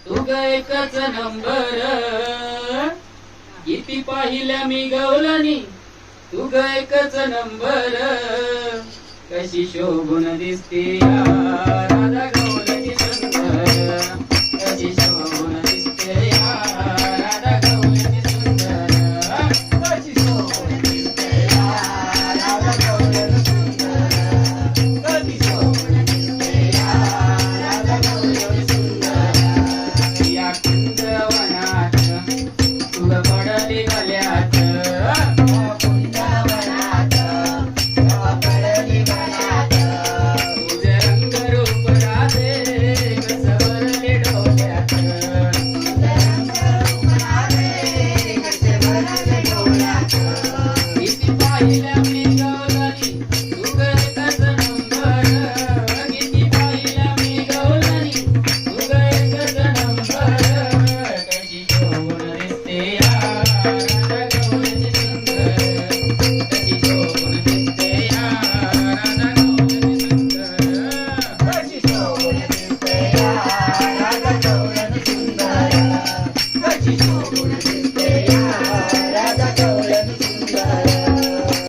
तू ग एकच नंबर. किती पाहिल्या मी गवलनी तू ग एकच नंबर. कशी शोभून दिसते या राधा गवलनी सुंदर. कशी शोभून दिसते या राधा गवलनी सुंदर. कशी शोभून दिसते या राधा गवलनी सुंदर. कशी शोभून दिसते या राधा गवलनी सुंदर. या कुंदवनात तू ग पडली गल्यात. Thank you.